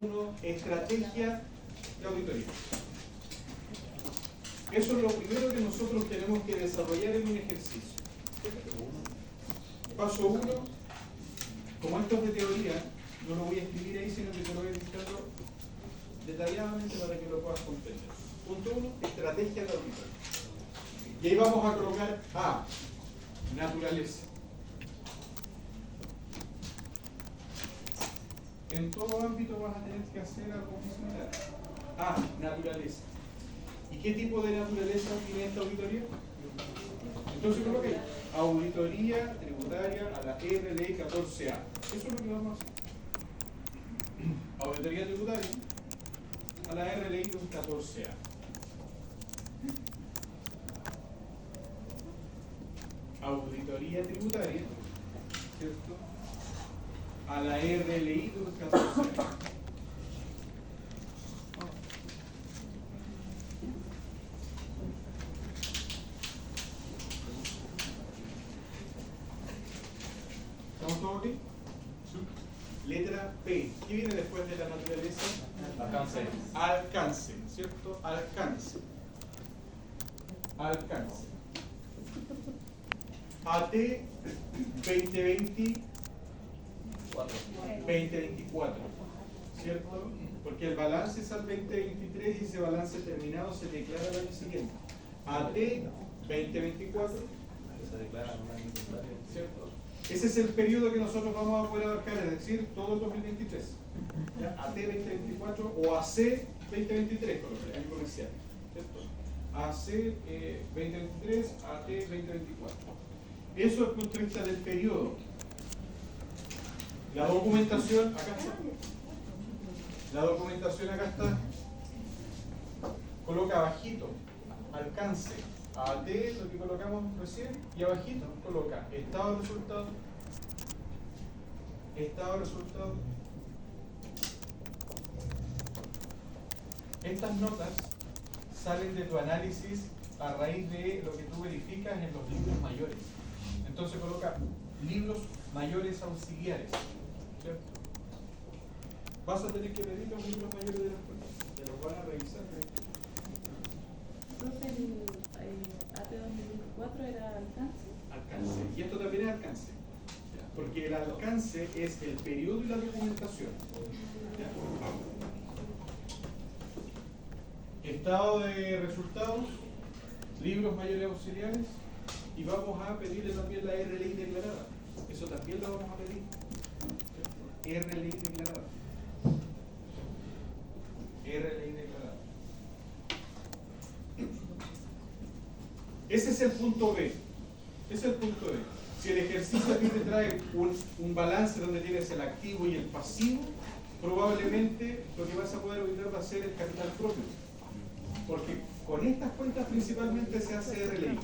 1, estrategia de auditoría. Eso es lo primero que nosotros tenemos que desarrollar en un ejercicio. Paso 1, como esto es de teoría, no lo voy a escribir ahí, sino que te lo voy a explicarlo detalladamente para que lo puedas comprender. Punto 1, estrategia de auditoría. Y ahí vamos a colocar A, naturaleza. En todo ámbito vas a tener que hacer algo similar. A, naturaleza. ¿Y qué tipo de naturaleza tiene esta auditoría? Entonces coloqué auditoría tributaria a la RLI 14A. Eso es lo que vamos a hacer. Auditoría tributaria a la RLI 14A. Auditoría tributaria, ¿cierto? A la RLI 14A. ¿Estamos todos aquí? Letra P. ¿Qué viene después de la naturaleza? Alcance. Alcance, ¿cierto? Alcance. Alcance. AT 2024, ¿cierto? Porque el balance es al 2023 y ese balance terminado se declara el año siguiente. AT 2024, Se declara un año contrario. ¿cierto? Ese es el periodo que nosotros vamos a poder abarcar, es decir, todo el 2023. ¿Ya? AT 2024 o AC 2023, con el año comercial, ¿cierto? AC 2023, AT 2024. Eso es el punto de vista del periodo. La documentación, acá está. La documentación acá está. Coloca abajito, alcance, AT, lo que colocamos recién, y abajito coloca estado de resultado, estado de resultado. Estas notas salen de tu análisis a raíz de lo que tú verificas en los libros mayores. Entonces coloca libros mayores auxiliares, ¿cierto? Vas a tener que pedir los libros mayores de la escuela, te los van a revisar. Entonces el AT 2024 era alcance. Alcance, y esto también es alcance, ¿ya? Porque el alcance es el periodo y la documentación, ¿ya? Estado de resultados, libros mayores auxiliares, y vamos a pedirle también la RLI declarada. Eso también lo vamos a pedir. RLI declarada. RLI declarada. Ese es el punto B. Ese es el punto B. Si el ejercicio a ti te trae un balance donde tienes el activo y el pasivo, probablemente lo que vas a poder auditar va a ser el capital propio. Porque con estas cuentas principalmente se hace RLI.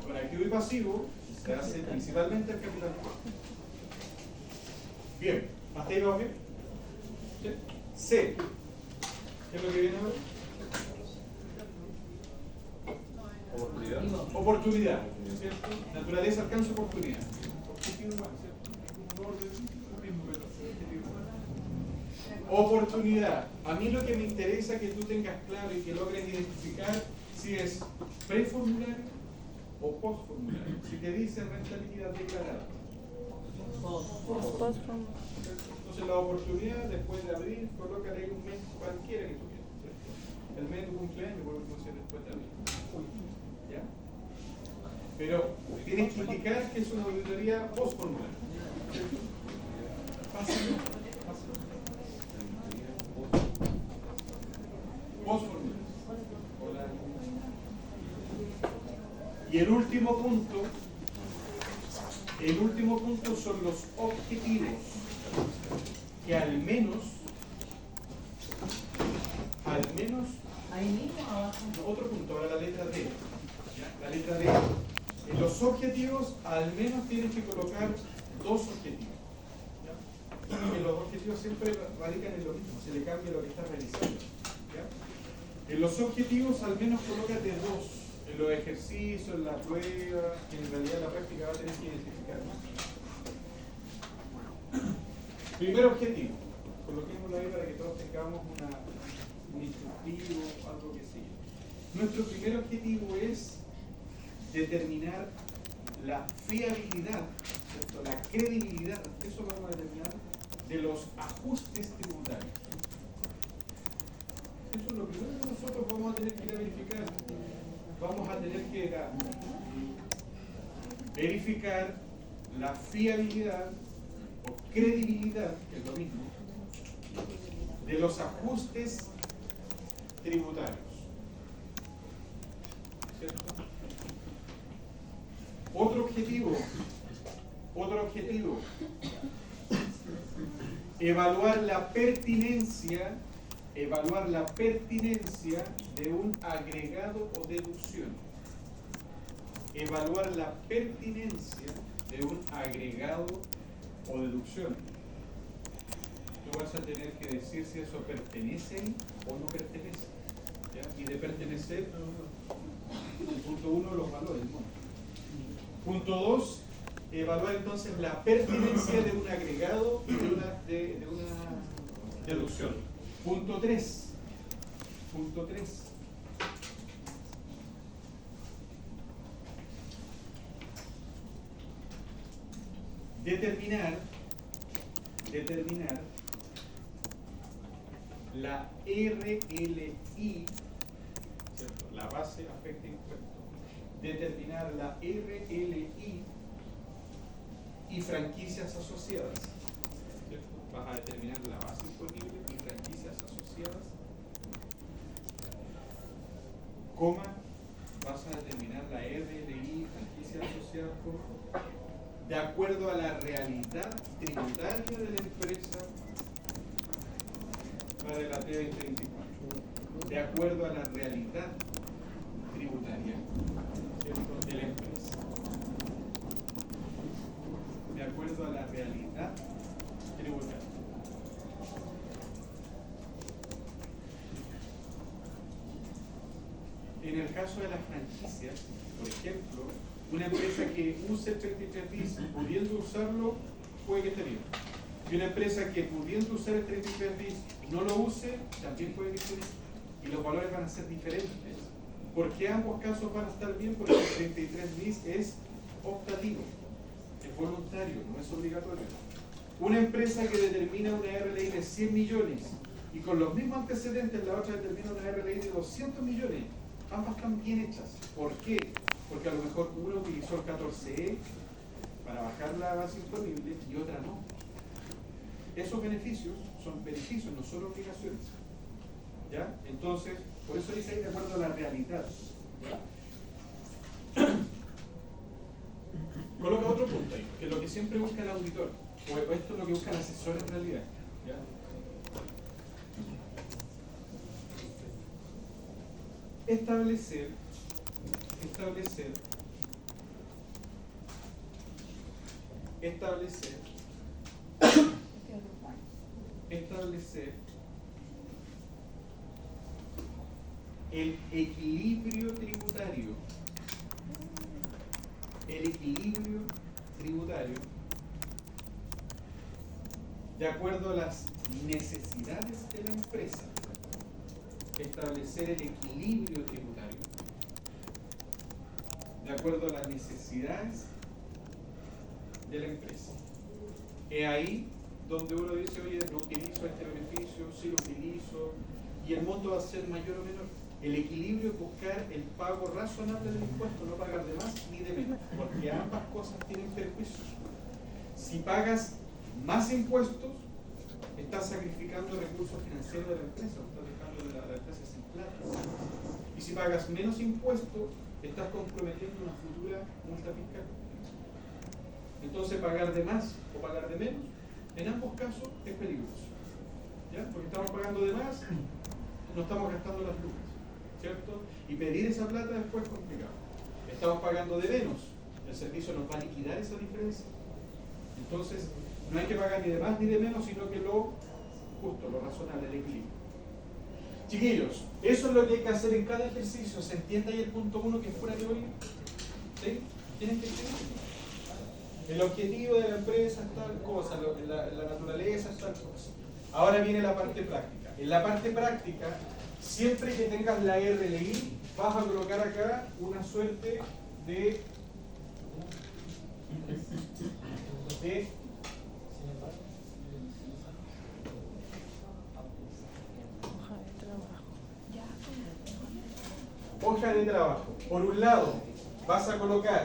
Con activo y pasivo se hace principalmente el capital propio. Bien, ¿hasta ahí va bien? ¿Sí? C. ¿Qué es lo que viene ahora? Oportunidad. Oportunidad, ¿cierto? Naturaleza, alcance, oportunidad. Objetivo igual, ¿cierto? Un orden, lo mismo, pero objetivo igual. Oportunidad. A mí lo que me interesa que tú tengas claro y que logres identificar si es preformulario o postformulario. Si te dice rentabilidad declarada. Entonces la oportunidad, después de abril, colócale un mes cualquiera que tú quieras, ¿cierto? El mes de tu cumpleaños, puede ser después de abril. ¿Ya? Pero tienes que indicar que es una auditoría postformularia. Fácil, fácil. Postformularia. Y el último punto son los objetivos que al menos Ahí mismo abajo. otro punto, ahora la letra D. ¿Ya? La letra D. En los objetivos al menos tienes que colocar dos objetivos. ¿Ya? Porque los objetivos siempre radican en lo mismo, se le cambia lo que estás realizando. ¿Ya? En los objetivos al menos colócate dos. En los ejercicios, en la prueba, que en realidad la práctica va a tener que identificar más. Primer objetivo, coloquemos pongámoslo ahí para que todos tengamos un instructivo, algo que siga. Nuestro primer objetivo es determinar la fiabilidad, ¿cierto? La credibilidad, eso lo vamos a determinar, de los ajustes tributarios. Eso es lo primero que nosotros vamos a tener que ir a verificar. Vamos a tener que ir a verificar la fiabilidad o credibilidad, que es lo mismo, de los ajustes tributarios. ¿Cierto? Otro objetivo, evaluar la pertinencia de un agregado o deducción. Evaluar la pertinencia de un agregado o deducción. Tú vas a tener que decir si eso pertenece ahí o no pertenece. ¿Ya? Y de pertenecer, punto 1, los valores, ¿no? Punto 2, evaluar entonces la pertinencia de un agregado y de una deducción. Punto 3. Determinar la RLI, ¿cierto? La base afecta impuesto. Determinar la RLI y franquicias asociadas. ¿Cierto? Vas a determinar la base imponible y franquicias asociadas, coma, vas a determinar la RLI y franquicias asociadas, coma, de acuerdo a la realidad tributaria de la empresa para la T2024. De acuerdo a la realidad tributaria, ¿cierto? De la empresa. De acuerdo a la realidad tributaria. En el caso de las franquicias, por ejemplo, una empresa que use el 33 bis, pudiendo usarlo, puede que esté bien. Y una empresa que pudiendo usar el 33 bis no lo use, también puede que esté bien. Y los valores van a ser diferentes. ¿Por qué ambos casos van a estar bien? Porque el 33 bis es optativo, es voluntario, no es obligatorio. Una empresa que determina una RLI de 100 millones y con los mismos antecedentes la otra determina una RLI de 200 millones, ambas están bien hechas. ¿Por qué? Porque a lo mejor una utilizó el 14E para bajar la base imponible y otra no. Esos beneficios son beneficios, no son obligaciones. ¿Ya? Entonces, por eso dice ahí de acuerdo a la realidad. ¿Ya? Coloca otro punto ahí, que es lo que siempre busca el auditor, o esto es lo que busca el asesor en realidad. ¿Ya? Establecer el equilibrio tributario. De acuerdo a las necesidades de la empresa. Establecer el equilibrio tributario. De acuerdo a las necesidades de la empresa. Es ahí donde uno dice, oye, no utilizo este beneficio, sí lo utilizo, y el monto va a ser mayor o menor. El equilibrio es buscar el pago razonable del impuesto, no pagar de más ni de menos, porque ambas cosas tienen perjuicios. Si pagas más impuestos, estás sacrificando recursos financieros de la empresa, estás dejando a la empresa sin plata. Y si pagas menos impuestos, estás comprometiendo una futura multa fiscal. Entonces, pagar de más o pagar de menos, en ambos casos es peligroso. ¿Ya? Porque estamos pagando de más, no estamos gastando las lucas, ¿cierto? Y pedir esa plata después es complicado. Estamos pagando de menos, el servicio nos va a liquidar esa diferencia. Entonces, no hay que pagar ni de más ni de menos, sino que lo justo, lo razonable, el equilibrio. Chiquillos, eso es lo que hay que hacer en cada ejercicio. ¿Se entiende ahí el punto 1 que es pura teoría? ¿Sí? Tienen que entender. El objetivo de la empresa es tal cosa, la naturaleza es tal cosa. Ahora viene la parte práctica. En la parte práctica, siempre que tengas la RLI, vas a colocar acá una suerte de hoja de trabajo. Por un lado, vas a colocar,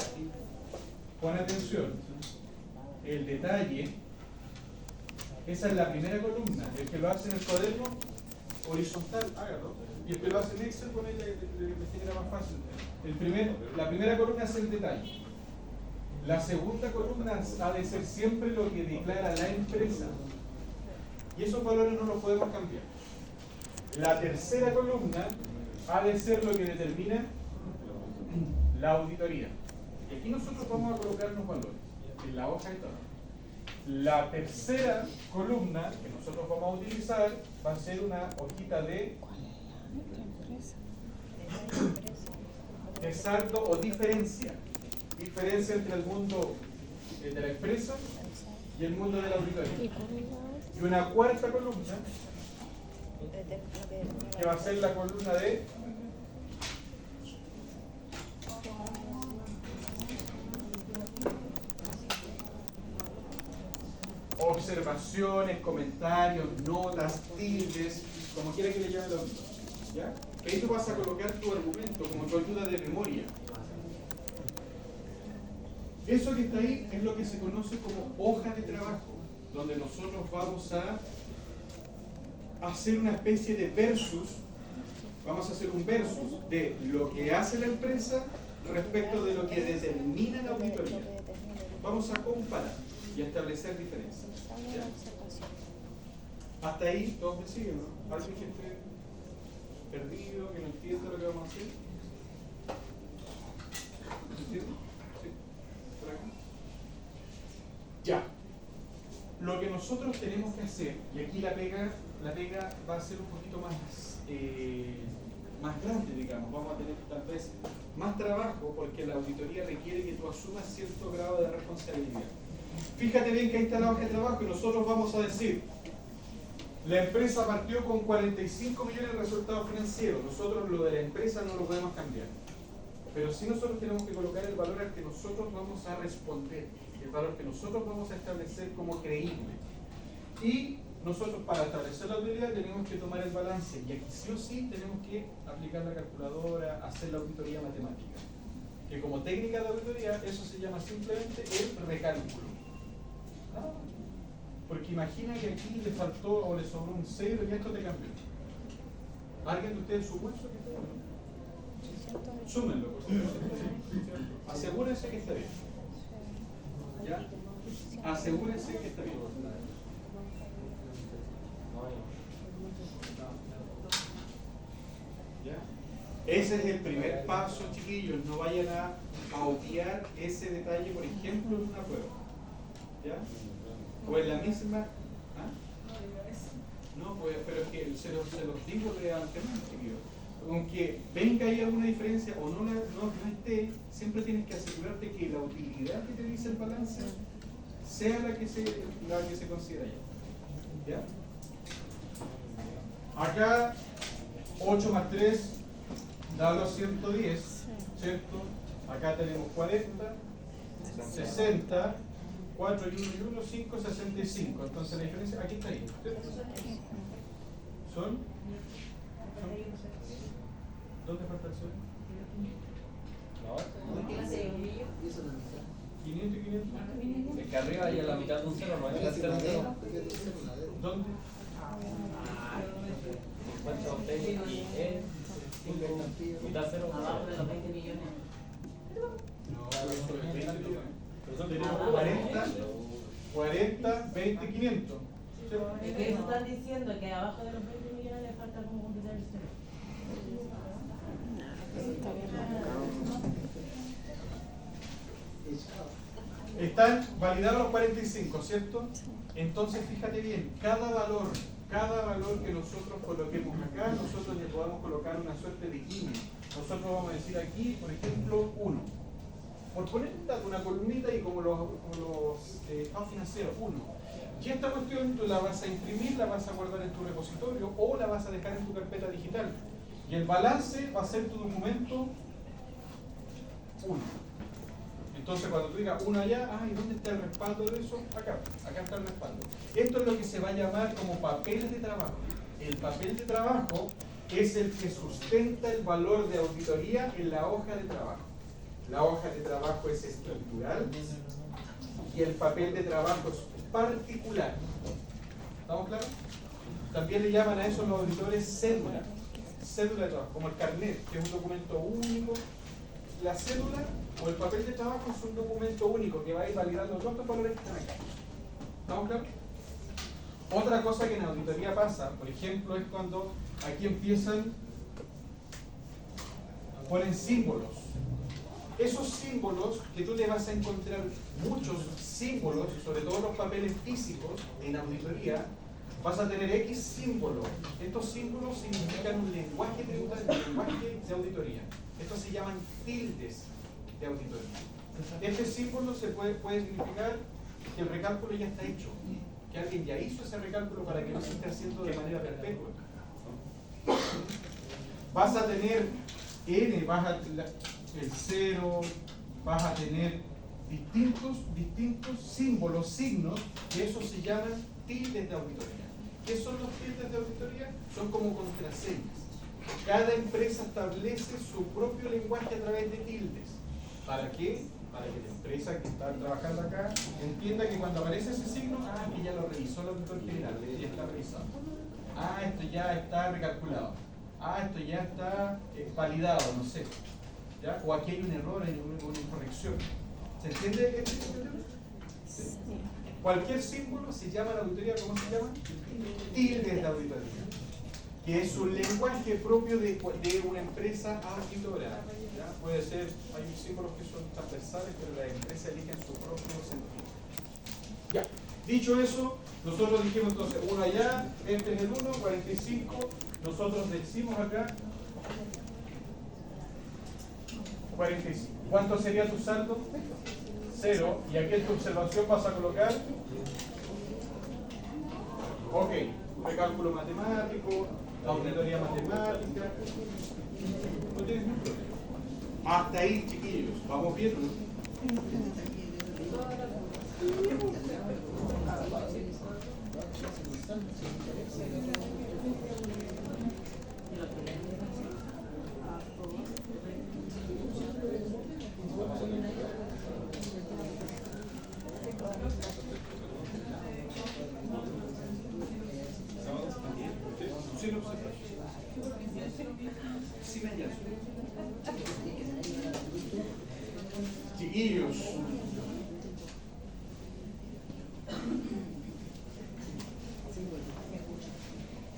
pon atención, el detalle. Esa es la primera columna. El que lo hace en el cuaderno horizontal, hágalo. Y el que lo hace en Excel, ponele que era más fácil. La primera columna es el detalle. La segunda columna ha de ser siempre lo que declara la empresa. Y esos valores no los podemos cambiar. La tercera columna ha de ser lo que determina la auditoría. Y aquí nosotros vamos a colocar los valores en la hoja de trabajo. La tercera columna que nosotros vamos a utilizar va a ser una hojita de saldo o diferencia. Diferencia entre el mundo de la empresa y el mundo de la auditoría. Y una cuarta columna que va a ser la columna de observaciones, comentarios, notas, tildes, como quiera que le llamen la auditor. ¿Ya? Que ahí tú vas a colocar tu argumento como tu ayuda de memoria. Eso que está ahí es lo que se conoce como hoja de trabajo, donde nosotros vamos a hacer una especie de versus, vamos a hacer un versus de lo que hace la empresa respecto de lo que determina la auditoría. Vamos a comparar y a establecer diferencias. ¿Ya? Hasta ahí todos me siguen, ¿no? ¿Alguien que esté perdido, que no entienda lo que vamos a hacer? ¿Entiendes? ¿Sí? ¿Por acá? Ya. Lo que nosotros tenemos que hacer, y aquí la pega va a ser un poquito más grande, digamos, vamos a tener tal vez más trabajo porque la auditoría requiere que tú asumas cierto grado de responsabilidad. Fíjate bien que ahí está la hoja de trabajo y nosotros vamos a decir, la empresa partió con 45 millones de resultados financieros, nosotros lo de la empresa no lo podemos cambiar, pero sí nosotros tenemos que colocar el valor al que nosotros vamos a responder, el valor que nosotros vamos a establecer como creíble. Y nosotros para establecer la utilidad tenemos que tomar el balance y aquí sí o sí tenemos que aplicar la calculadora, hacer la auditoría matemática, que como técnica de auditoría eso se llama simplemente el recálculo. Porque imagina que aquí le faltó o le sobró un 0 y esto te cambió. ¿Alguien de ustedes sumó eso que está bien? Súmenlo, por favor. Asegúrense que está bien. ¿Ya? Asegúrense que está bien. ¿Ya? Ese es el primer paso, chiquillos. No vayan a obviar ese detalle, por ejemplo, en una prueba. ¿Ya? O en la misma. ¿Ah? No, pues, pero es que se los digo de antemano, chiquillos. Aunque venga ahí alguna diferencia o no esté, siempre tienes que asegurarte que la utilidad que te dice el balance sea la que se considera ya. ¿Ya? Acá 8 más 3 da los 110, ¿cierto? Acá tenemos 40, 60, 4 y 1 y 1, 5, 65. Entonces la diferencia, aquí está ahí, ¿cierto? ¿Son? ¿Dónde falta el sol? 500 y 500. Es que arriba hay a la mitad de un cero, no hay que hacer un cero. ¿Dónde? 50, 20 y mitad cero. Abajo de los 20 millones. No, eso es 20 millones. Nosotros tenemos 40, 20, 500. Es que eso están diciendo que abajo de los 20 millones le falta como completar el cero. Están validados los 45, ¿cierto? Entonces fíjate bien, cada valor que nosotros coloquemos acá, nosotros le podamos colocar una suerte de guiño. Nosotros vamos a decir aquí, por ejemplo, 1. Por poner una columnita y como los estados financieros, 1. Y esta cuestión tú la vas a imprimir, la vas a guardar en tu repositorio o la vas a dejar en tu carpeta digital. Y el balance va a ser tu documento 1. Entonces cuando tú digas 1 allá, ¿y dónde está el respaldo de eso? Acá está el respaldo. Esto es lo que se va a llamar como papel de trabajo. El papel de trabajo es el que sustenta el valor de auditoría en la hoja de trabajo. La hoja de trabajo es estructural y el papel de trabajo es particular. ¿Estamos claros? También le llaman a eso los auditores cédula. Cédula de trabajo, como el carnet, que es un documento único. La cédula o el papel de trabajo es un documento único que va a ir validando todos los valores que están acá. ¿Estamos claros? Otra cosa que en auditoría pasa, por ejemplo, es cuando aquí empiezan, ponen símbolos. Esos símbolos que tú le vas a encontrar muchos símbolos, sobre todo los papeles físicos en auditoría, vas a tener X símbolos. Estos símbolos significan un lenguaje tributario, un lenguaje de auditoría. Estos se llaman tildes de auditoría. Este símbolo puede significar que el recálculo ya está hecho, que alguien ya hizo ese recálculo para que no se esté haciendo de manera perpetua. Vas a tener N, el 0, vas a tener distintos símbolos, signos, que esos se llaman tildes de auditoría. ¿Qué son los tildes de auditoría? Son como contraseñas. Cada empresa establece su propio lenguaje a través de tildes. ¿Para qué? Para que la empresa que está trabajando acá entienda que cuando aparece ese signo, que ya lo revisó el auditor general, ya está revisado. Esto ya está recalculado. Esto ya está validado, no sé. ¿Ya? O aquí hay un error, hay una incorrección. ¿Se entiende este tema? Sí. Cualquier símbolo se llama la auditoría, ¿cómo se llama? Tildes de auditoría, que es un lenguaje propio de una empresa auditora. ¿Ya? Puede ser, hay símbolos que son transversales, pero las empresas eligen su propio sentido. Ya, dicho eso, nosotros dijimos entonces, 1 allá, este es el 1, 45, nosotros decimos acá 45. ¿Cuánto sería tu saldo? 0. Y aquí en tu observación vas a colocar, ok, recálculo matemático, auditoría matemática. No tienes ningún problema. Hasta ahí, chiquillos. ¿Vamos bien o no? Chiquillos,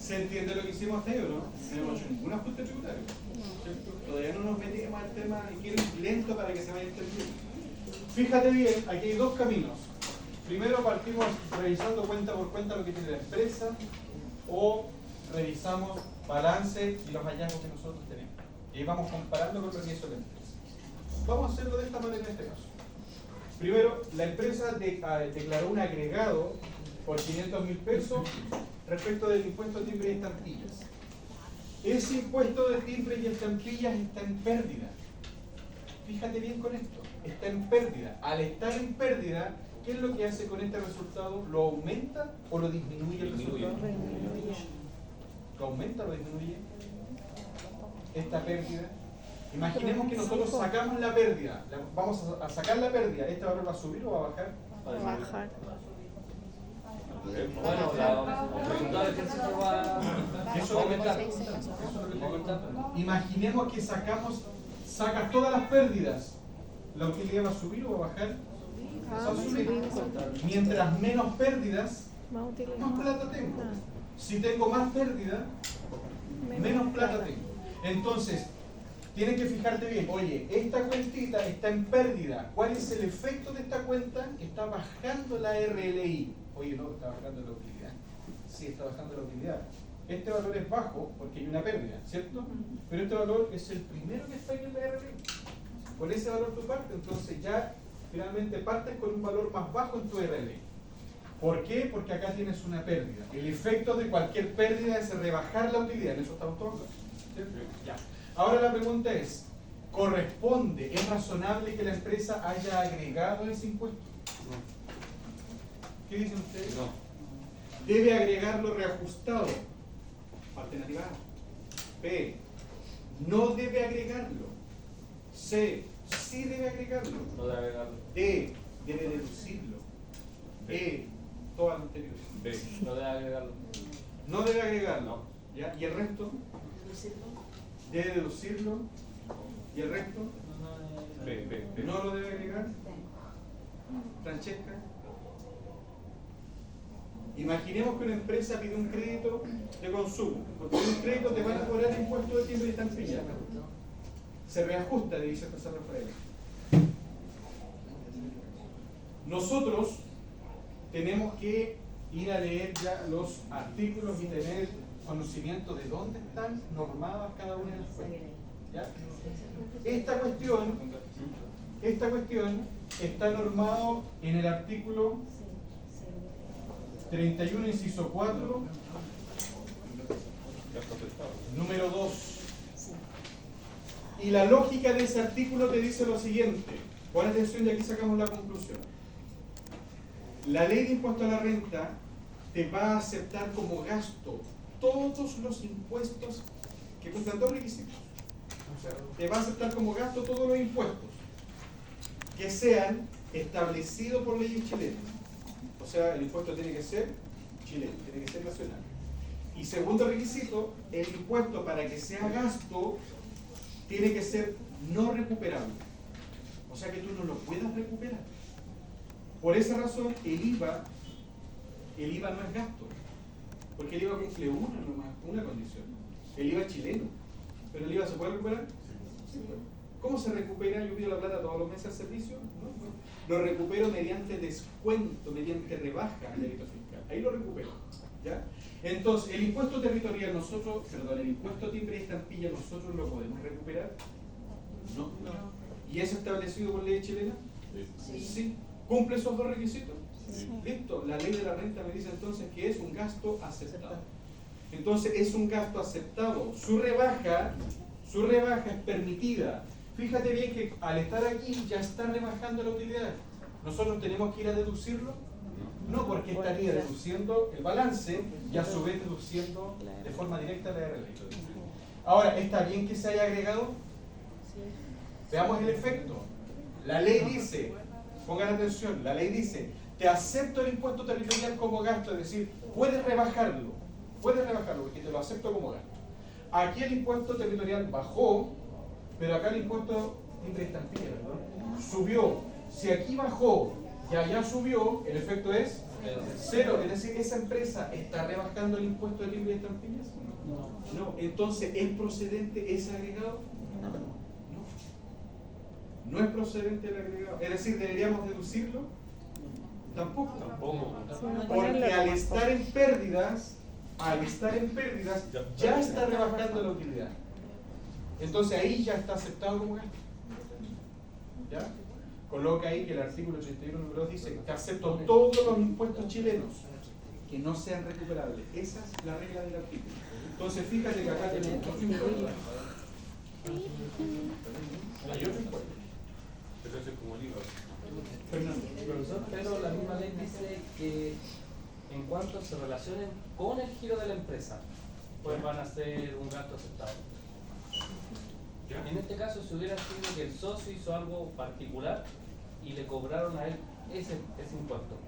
¿se entiende lo que hicimos hasta ahí o no? No hemos hecho ningún ajuste tributario, ¿cierto? Todavía no nos metimos al tema y quiero ir lento para que se vaya entendiendo. Fíjate bien, aquí hay dos caminos. Primero partimos revisando cuenta por cuenta lo que tiene la empresa, o revisamos balance y los hallazgos que nosotros tenemos. Y ahí vamos comparando con lo que hizo la empresa. Vamos a hacerlo de esta manera en este caso. Primero, la empresa declaró un agregado por 500.000 pesos respecto del impuesto de timbre y estampillas. Ese impuesto de timbre y estampillas está en pérdida. Fíjate bien con esto, está en pérdida. Al estar en pérdida, ¿qué es lo que hace con este resultado? ¿Lo aumenta o lo disminuye el resultado? ¿Lo aumenta o lo disminuye? Esta pérdida. Imaginemos que nosotros sacamos la pérdida, vamos a sacar la pérdida, ¿este valor va a subir o va a bajar? Va a bajar. Bueno, el resultado del ejercicio va a aumentar. Imaginemos que sacas todas las pérdidas, ¿la utilidad va a subir o va a bajar? Va a subir. Mientras menos pérdidas, más plata tengo. Si tengo más pérdida, menos plata tengo. Entonces, tienes que fijarte bien, oye, esta cuentita está en pérdida. ¿Cuál es el efecto de esta cuenta? Está bajando la RLI. Oye, no, está bajando la utilidad. Sí, está bajando la utilidad. Este valor es bajo porque hay una pérdida, ¿cierto? Pero este valor es el primero que está en la RLI. Con ese valor tú partes, entonces ya finalmente partes con un valor más bajo en tu RLI. ¿Por qué? Porque acá tienes una pérdida. El efecto de cualquier pérdida es rebajar la utilidad. En eso estamos todos. ¿Cierto? Ya. Ahora la pregunta es, ¿corresponde, es razonable que la empresa haya agregado ese impuesto? ¿Qué dicen ustedes? No. Debe agregarlo reajustado. Alternativa A. B. No debe agregarlo. C. Sí debe agregarlo. No debe agregarlo. D. Debe deducirlo. E. Todo lo anterior. B. No debe agregarlo. No debe agregarlo. ¿Ya? ¿Y el resto? Debe deducirlo. ¿Y el resto? B. No lo debe agregar. Francesca. Imaginemos que una empresa pide un crédito de consumo. Porque en un crédito te van a cobrar impuesto de timbre y estampilla. Se reajusta, dice José Rafael. Nosotros tenemos que ir a leer ya los artículos y tener conocimiento de dónde están normadas cada una de las fuentes. ¿Ya? Esta cuestión está normado en el artículo 31, inciso 4, número 2. Y la lógica de ese artículo te dice lo siguiente. Pon atención y aquí sacamos la conclusión. La ley de impuesto a la renta te va a aceptar como gasto todos los impuestos que cumplan dos requisitos. O sea, te va a aceptar como gasto todos los impuestos que sean establecidos por leyes chilenas. O sea, el impuesto tiene que ser chileno, tiene que ser nacional. Y segundo requisito, el impuesto para que sea gasto tiene que ser no recuperable. O sea que tú no lo puedas recuperar. Por esa razón, el IVA no es gasto. Porque el IVA cumple una condición. El IVA es chileno. ¿Pero el IVA se puede recuperar? Sí. ¿Cómo se recupera? Yo pido la plata todos los meses al servicio. No. Lo recupero mediante descuento, mediante rebaja al débito fiscal. Ahí lo recupero. ¿Ya? Entonces, el impuesto territorial, el impuesto timbre y estampilla, ¿nosotros lo podemos recuperar? No. ¿Y es establecido por ley chilena? Sí. ¿Cumple esos dos requisitos? Sí. Listo. La ley de la renta me dice entonces que es un gasto aceptado. Entonces, es un gasto aceptado. Su rebaja es permitida. Fíjate bien que al estar aquí ya está rebajando la utilidad. ¿Nosotros tenemos que ir a deducirlo? No, porque estaría deduciendo el balance y a su vez deduciendo de forma directa la RL. Ahora, ¿está bien que se haya agregado? Veamos el efecto. La ley dice, pongan atención, la ley dice, te acepto el impuesto territorial como gasto, es decir, puedes rebajarlo porque te lo acepto como gasto. Aquí el impuesto territorial bajó, pero acá el impuesto timbre y estampilla, ¿verdad? Subió. Si aquí bajó y allá subió, el efecto es cero. Es decir, ¿esa empresa está rebajando el impuesto de timbre y estampillas? No. Entonces, ¿es procedente ese agregado? No es procedente el agregado. Es decir, ¿deberíamos deducirlo? Tampoco. Porque al estar en pérdidas, ya está rebajando la utilidad. Entonces ahí ya está aceptado como gasto. ¿Ya? Coloca ahí que el artículo 81 número 2 dice que acepto todos los impuestos chilenos que no sean recuperables. Esa es la regla del artículo. Entonces fíjate que acá tenemos otro impuesto. Hay otro impuesto. Pero eso es como el IVA. Fernando. Profesor, pero la misma ley dice que en cuanto se relacionen con el giro de la empresa, pues van a ser un gasto aceptado. En este caso, si hubiera sido que el socio hizo algo particular y le cobraron a él ese impuesto.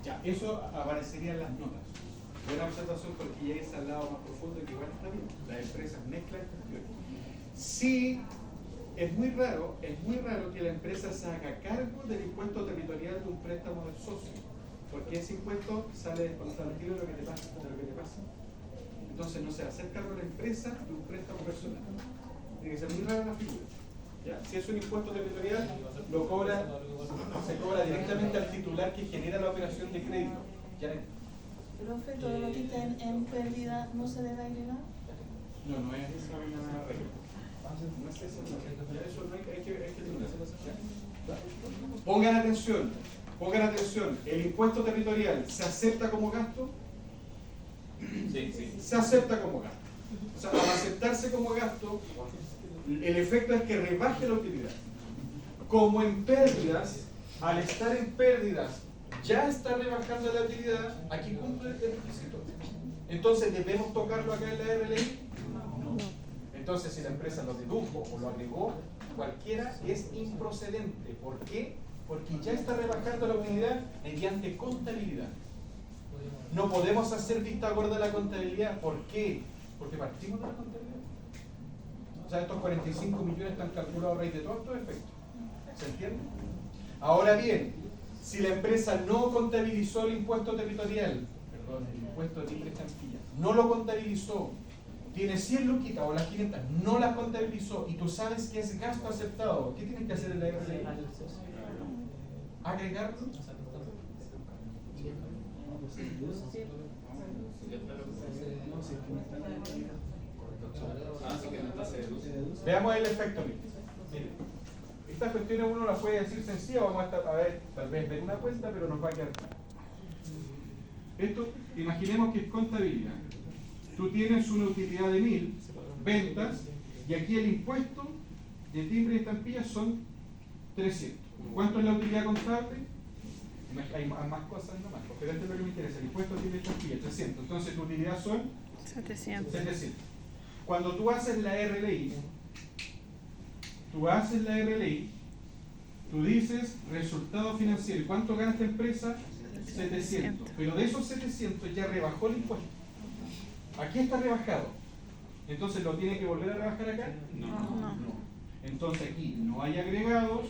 Ya, eso aparecería en las notas. Buena observación porque ya es al lado más profundo que igual está bien. Las empresas mezclan cuestiones. Sí, es muy raro que la empresa se haga cargo del impuesto territorial de un préstamo del socio. Porque ese impuesto sale descontado de lo que te pasa. Entonces no se va a hacer cargo la empresa de un préstamo personal. Tiene que ser muy rara la figura. ¿Ya? Si es un impuesto territorial, se cobra directamente al titular que genera la operación de crédito. ¿Ya? Profe, todo lo que está en pérdida no se debe agregar. No es esa una regla. No es esa una regla. Ya, eso no hay que tener. Pongan atención. Pongan atención, ¿el impuesto territorial se acepta como gasto? Sí, sí. Se acepta como gasto. O sea, al aceptarse como gasto, el efecto es que rebaje la utilidad. Como en pérdidas, al estar en pérdidas, ya está rebajando la utilidad, aquí cumple el requisito. Entonces, ¿debemos tocarlo acá en la RLI? No. Entonces, si la empresa lo dedujo o lo agregó, cualquiera es improcedente. ¿Por qué? Porque ya está rebajando la utilidad mediante contabilidad. No podemos hacer vista gorda de la contabilidad. ¿Por qué? Porque partimos de la contabilidad. O sea, estos 45 millones están calculados a raíz de todos estos efectos. ¿Se entiende? Ahora bien, si la empresa no contabilizó el impuesto territorial, perdón, el impuesto de timbre estampilla, no lo contabilizó, tiene 100 luquitas o las 500, no las contabilizó y tú sabes que es gasto aceptado, ¿qué tienes que hacer en la RLI? ¿Agregarlo? Veamos el efecto. Mire, estas cuestiones uno las puede decir sencilla, vamos a ver, tal vez ver una cuenta, pero nos va a quedar claro. Esto, imaginemos que es contabilidad. Tú tienes una utilidad de 1000, ventas, y aquí el impuesto de timbre y estampillas son 300. ¿Cuánto es la utilidad contable? Hay más cosas nomás, pero esto es lo que me interesa. El impuesto de timbre y estampillas, 300. Entonces tu utilidad son 700. Cuando tú haces la RLI, tú dices resultado financiero. ¿Y cuánto gana esta empresa? 700. Pero de esos 700 ya rebajó el impuesto. Aquí está rebajado. Entonces, ¿lo tiene que volver a rebajar acá? No. Entonces aquí no hay agregados,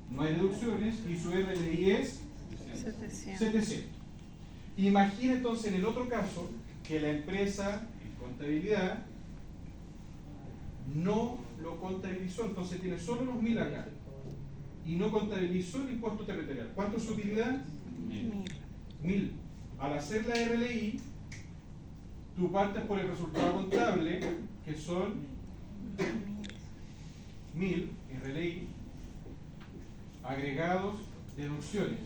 no hay deducciones y su RLI es 700. Imagina entonces en el otro caso que la empresa en contabilidad no lo contabilizó, entonces tiene solo los 1000 acá y no contabilizó el impuesto territorial. ¿Cuánto es su utilidad? 1000. Al hacer la RLI, tú partes por el resultado contable, que son 1000 RLI, agregados, deducciones.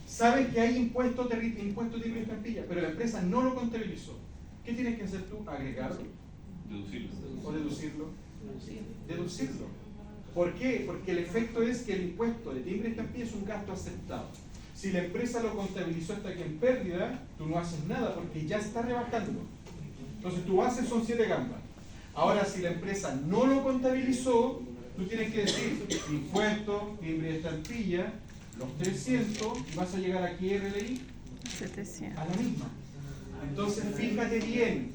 Sabes que hay impuesto timbre y estampilla, pero la empresa no lo contabilizó. ¿Qué tienes que hacer tú? ¿Agregarlo? Deducirlo. ¿O deducirlo? Deducirlo. ¿Por qué? Porque el efecto es que el impuesto de timbre y estampilla es un gasto aceptado. Si la empresa lo contabilizó hasta que en pérdida, tú no haces nada porque ya está rebajando. Entonces tu base son 7 gambas. Ahora, si la empresa no lo contabilizó, tú tienes que decir impuesto, timbre y estampilla, los 300, y vas a llegar aquí RLI 700. a la misma. Entonces fíjate bien,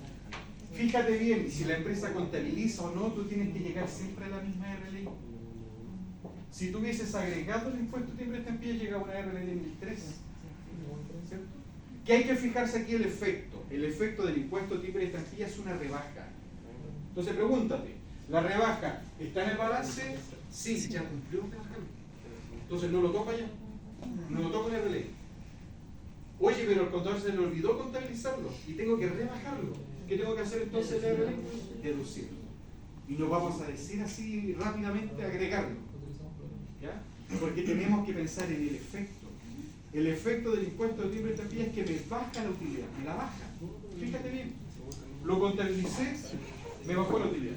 si la empresa contabiliza o no, tú tienes que llegar siempre a la misma RLI. Si tú hubieses agregado el impuesto timbre y estampilla, llega a una RLI de 1003. ¿Cierto? ¿Qué hay que fijarse aquí? El efecto. El efecto del impuesto timbre y estampilla es una rebaja. Entonces pregúntate, ¿la rebaja está en el balance? Sí, ya cumplió rebajando. Entonces no lo toca ya. No lo toca en RLI. Oye, pero el contador se le olvidó contabilizarlo y tengo que rebajarlo. ¿Qué tengo que hacer entonces en RLI? Deducirlo. Y no vamos a decir así rápidamente agregarlo. ¿Ya? Porque tenemos que pensar en el efecto. El efecto del impuesto de timbre y estampilla es que me baja la utilidad, me la baja. Fíjate bien. Lo contabilicé, me bajó la utilidad.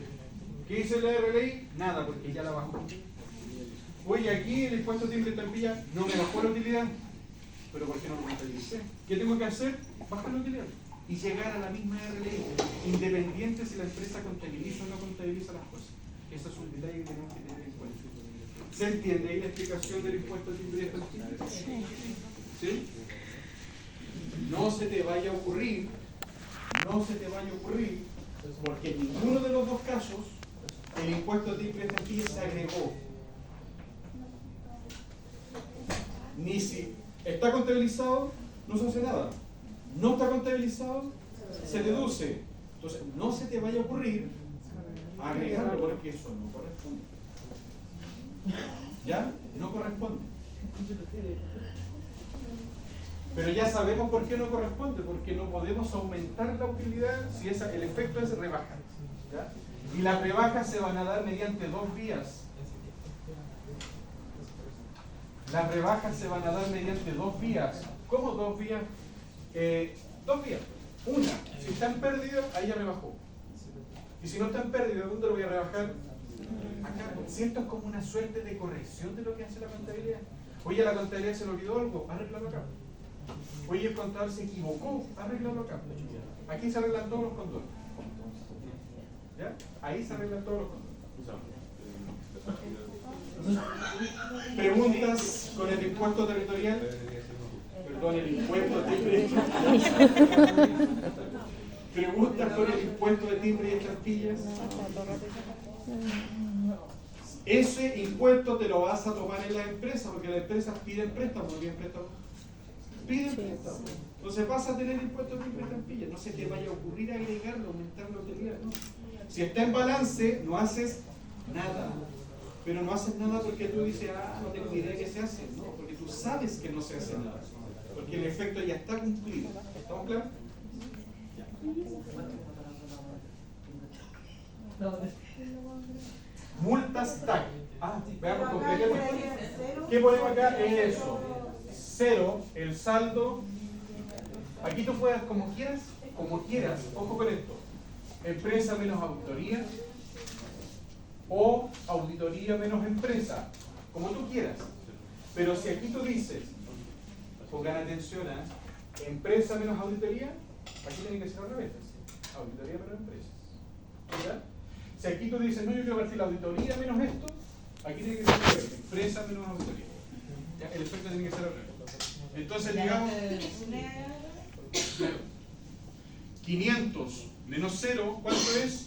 ¿Qué hice en la RLI? Nada, porque ya la bajó. Oye, aquí el impuesto de timbre y estampilla no me bajó la utilidad. ¿Pero por qué no lo contabilicé? ¿Qué tengo que hacer? Bajar la utilidad y llegar a la misma RLI, independiente si la empresa contabiliza o no contabiliza las cosas. Ese es un detalle que tenemos que tener en cuenta. ¿Se entiende ahí la explicación del impuesto de timbre y estampilla? ¿Sí? No se te vaya a ocurrir, porque en ninguno de los dos casos el impuesto de timbre y estampilla se agregó. Ni si está contabilizado, no se hace nada. No está contabilizado, se deduce. Entonces, no se te vaya a ocurrir agregarlo porque eso no corresponde. ¿Ya? No corresponde. Pero ya sabemos por qué no corresponde, porque no podemos aumentar la utilidad si el efecto es rebajar. ¿Ya? Y las rebajas se van a dar mediante dos vías. Las rebajas se van a dar mediante dos vías. ¿Cómo dos vías? Dos vías. Una, si está en pérdida, ahí ya rebajó. Y si no está en pérdida, ¿dónde lo voy a rebajar? Acá. Si esto es como una suerte de corrección de lo que hace la contabilidad. Oye, a la contabilidad se le olvidó algo, arréglalo acá. Oye, el contador se equivocó, arréglalo acá. Aquí se arreglan todos los condones. ¿Ya? Ahí se arreglan todos los condones. Preguntas con el impuesto territorial. Perdón, el impuesto de timbre. Preguntas con el impuesto de timbre y estampillas. Ese impuesto te lo vas a tomar en la empresa, porque las empresas piden préstamos, ¿no piden préstamos? Piden préstamos. Entonces vas a tener impuesto de timbre y estampillas. No se te vaya a ocurrir agregarlo, aumentar la utilidad, ¿no? Si está en balance, no haces nada. Pero no haces nada porque tú dices, no tengo ni idea de qué se hace. No, porque tú sabes que no se hace nada. Porque el efecto ya está cumplido. ¿Estamos claros? Multas TAC. Veamos, completemos. ¿Qué ponemos acá? Es eso. Cero, el saldo. Aquí tú puedas, como quieras, ojo con esto. Empresa menos auditoría. O auditoría menos empresa, como tú quieras. Pero si aquí tú dices, pongan atención a empresa menos auditoría, aquí tiene que ser al revés, auditoría menos empresas. ¿Ya? Si aquí tú dices, no, yo quiero partir la auditoría menos esto, aquí tiene que ser al revés, empresa menos auditoría. ¿Ya? El efecto tiene que ser al revés. Entonces digamos, 500 menos 0, ¿cuánto es?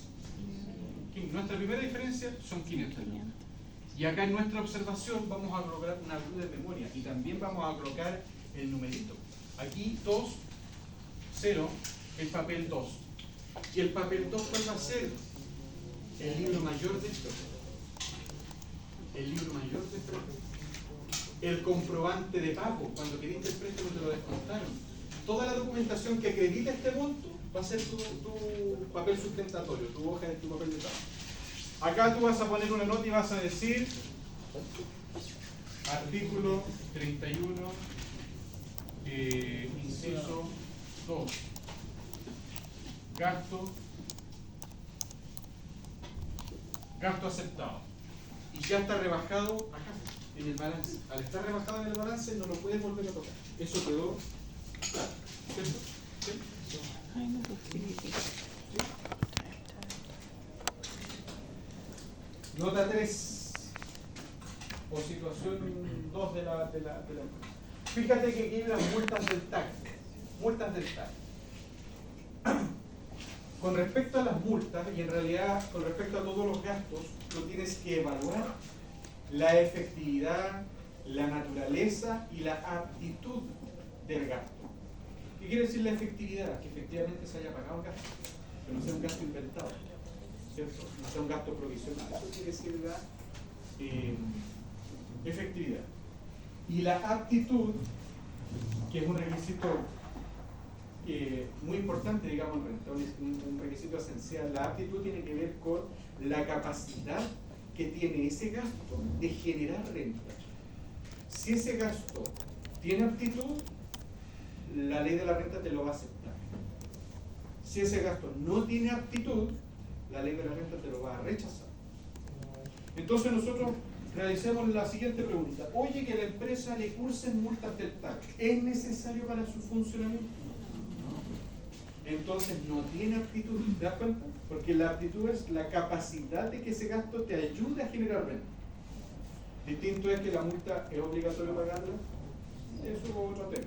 Nuestra primera diferencia son 500. Y acá en nuestra observación vamos a colocar una rueda de memoria y también vamos a colocar el numerito. Aquí 2, 0, el papel 2. Y el papel 2, ¿cuál va a ser? El libro mayor de esto. El libro mayor de esto. El comprobante de pago. Cuando pediste el préstamo te lo descontaron. Toda la documentación que acredita este monto va a ser tu papel sustentatorio, tu hoja de tu papel de pago. Acá tú vas a poner una nota y vas a decir artículo 31, inciso 2, gasto aceptado. Y ya está rebajado acá, en el balance. Al estar rebajado en el balance no lo puedes volver a tocar. Eso quedó claro, ¿cierto? ¿Sí? Nota 3 o situación 2 de la empresa. Fíjate que aquí hay las multas del TAC. Multas del TAC. Con respecto a las multas, y en realidad con respecto a todos los gastos, tú tienes que evaluar la efectividad, la naturaleza y la aptitud del gasto. ¿Qué quiere decir la efectividad? Que efectivamente se haya pagado el gasto, que no sea un gasto inventado, ¿cierto? No sea un gasto provisional. Eso quiere decir la efectividad. Y la aptitud, que es un requisito muy importante, digamos, en renta, un requisito esencial. La aptitud tiene que ver con la capacidad que tiene ese gasto de generar renta. Si ese gasto tiene aptitud, la ley de la renta te lo va a aceptar. Si ese gasto no tiene aptitud, la ley de la renta te lo va a rechazar. Entonces nosotros realizamos la siguiente pregunta. Oye, que la empresa le cursen multas del TAC, ¿es necesario para su funcionamiento? Entonces no tiene aptitud, ¿te das cuenta? Porque la aptitud es la capacidad de que ese gasto te ayude a generar renta. Distinto es que la multa es obligatorio pagarla, eso es otro tema.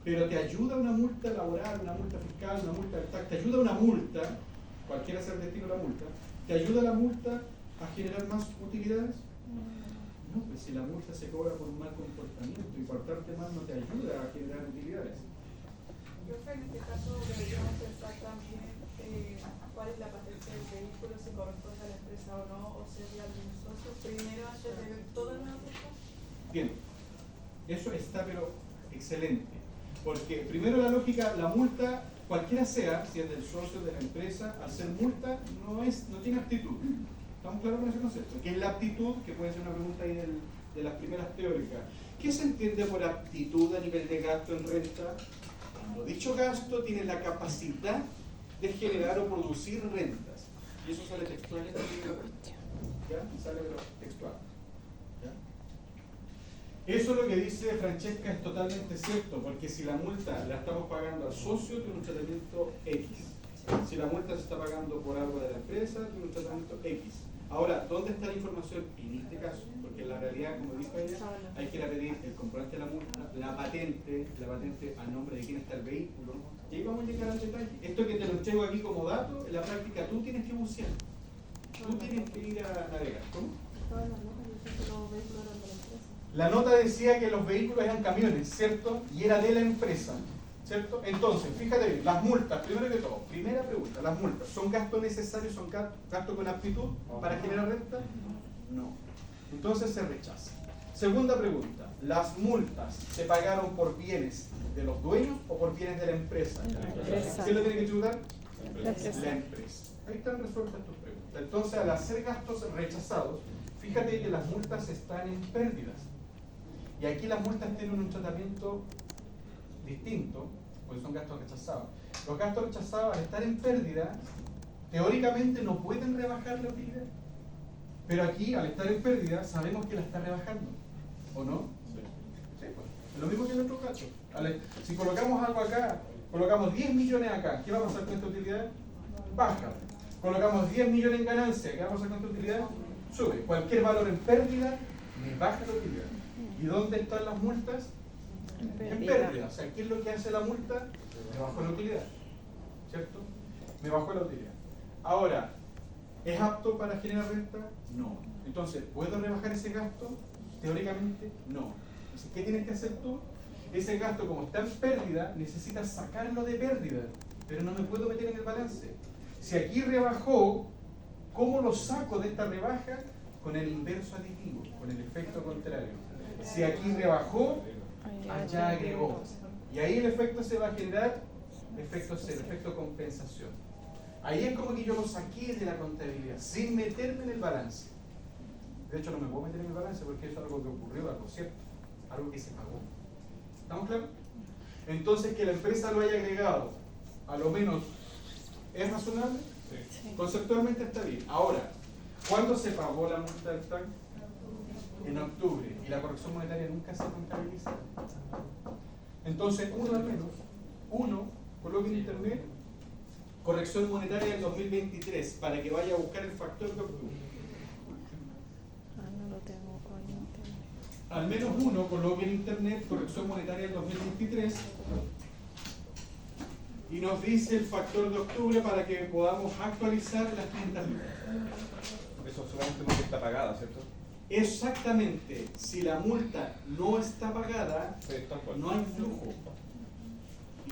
Pero te ayuda una multa laboral, una multa fiscal, una multa del TAC, te ayuda una multa, cualquiera sea el destino de la multa, te ayuda la multa a generar más utilidades. No, pues si la multa se cobra por un mal comportamiento y portarte mal no te ayuda a generar utilidades. Yo creo que en este caso deberíamos pensar también cuál es la patente del vehículo, si corresponde a la empresa o no, o sería algún socio. Primero antes de ver todas las cosas. Bien, eso está pero excelente, porque primero la lógica, la multa, cualquiera sea, si es del socio de la empresa, al ser multa no tiene aptitud. ¿Estamos claros con ese concepto? ¿Qué es la aptitud? Que puede ser una pregunta ahí del de las primeras teóricas. ¿Qué se entiende por aptitud a nivel de gasto en renta? Cuando dicho gasto tiene la capacidad de generar o producir rentas. Y eso sale textual en el libro. ¿Ya? Sale pero textual. ¿Ya? Eso lo que dice Francesca es totalmente cierto, porque si la multa la estamos pagando al socio, tiene un tratamiento X. Si la multa se está pagando por algo de la empresa, tiene un tratamiento X. Ahora, ¿dónde está la información en este caso? Porque en la realidad, como dijo ella, hay que ir a pedir el comprobante de la multa, la patente a nombre de quién está el vehículo. Y ahí vamos a llegar al detalle. Esto que te lo entrego aquí como dato, en la práctica tú tienes que bucear. Tú tienes que ir a navegar. ¿Cómo? La nota decía que los vehículos eran camiones, ¿cierto? Y era de la empresa, ¿cierto? Entonces, fíjate bien, las multas, primero que todo, primera pregunta, ¿las multas son gastos necesarios, son gastos con aptitud para generar renta? No. Entonces se rechaza. Segunda pregunta, ¿las multas se pagaron por bienes de los dueños o por bienes de la empresa? ¿Quién lo tiene que tributar? La empresa. Ahí están resueltas tus preguntas. Entonces, al hacer gastos rechazados, fíjate que las multas están en pérdidas. Y aquí las multas tienen un tratamiento distinto, porque son gastos rechazados. Los gastos rechazados, al estar en pérdida, teóricamente no pueden rebajar la utilidad. Pero aquí, al estar en pérdida, sabemos que la está rebajando. ¿O no? Sí, pues. Es lo mismo que en otro caso. Si colocamos algo acá, colocamos 10 millones acá, ¿qué va a pasar con esta utilidad? Baja. Colocamos 10 millones en ganancia, ¿qué va a pasar con esta utilidad? Sube. Cualquier valor en pérdida, me baja la utilidad. ¿Y dónde están las multas? En pérdida. O sea, ¿qué es lo que hace la multa? Me bajó la utilidad. ¿Cierto? Me bajó la utilidad. Ahora, ¿es apto para generar renta? No. Entonces, ¿puedo rebajar ese gasto? Teóricamente, no. Entonces, ¿qué tienes que hacer tú? Ese gasto, como está en pérdida, necesitas sacarlo de pérdida, pero no me puedo meter en el balance. Si aquí rebajó, ¿cómo lo saco de esta rebaja? Con el inverso aditivo, con el efecto contrario. Si aquí rebajó, allá agregó. Y ahí el efecto se va a generar efecto cero, efecto compensación. Ahí es como que yo lo saqué de la contabilidad, sin meterme en el balance. De hecho, no me puedo meter en el balance porque eso es algo que ocurrió, algo cierto, algo que se pagó. ¿Estamos claros? Entonces, que la empresa lo haya agregado, a lo menos, ¿es razonable? Sí. Conceptualmente está bien. Ahora, ¿cuándo se pagó la multa del TAC? En octubre. Y la corrección monetaria nunca se contabiliza. Entonces, uno al menos, coloque en internet corrección monetaria del 2023 para que vaya a buscar el factor de octubre. No lo tengo con internet. Al menos uno coloque en internet corrección monetaria del 2023 y nos dice el factor de octubre para que podamos actualizar las 500 libras. Eso solamente porque está pagada, ¿cierto? Exactamente. Si la multa no está pagada, Sí, tal cual. no hay flujo.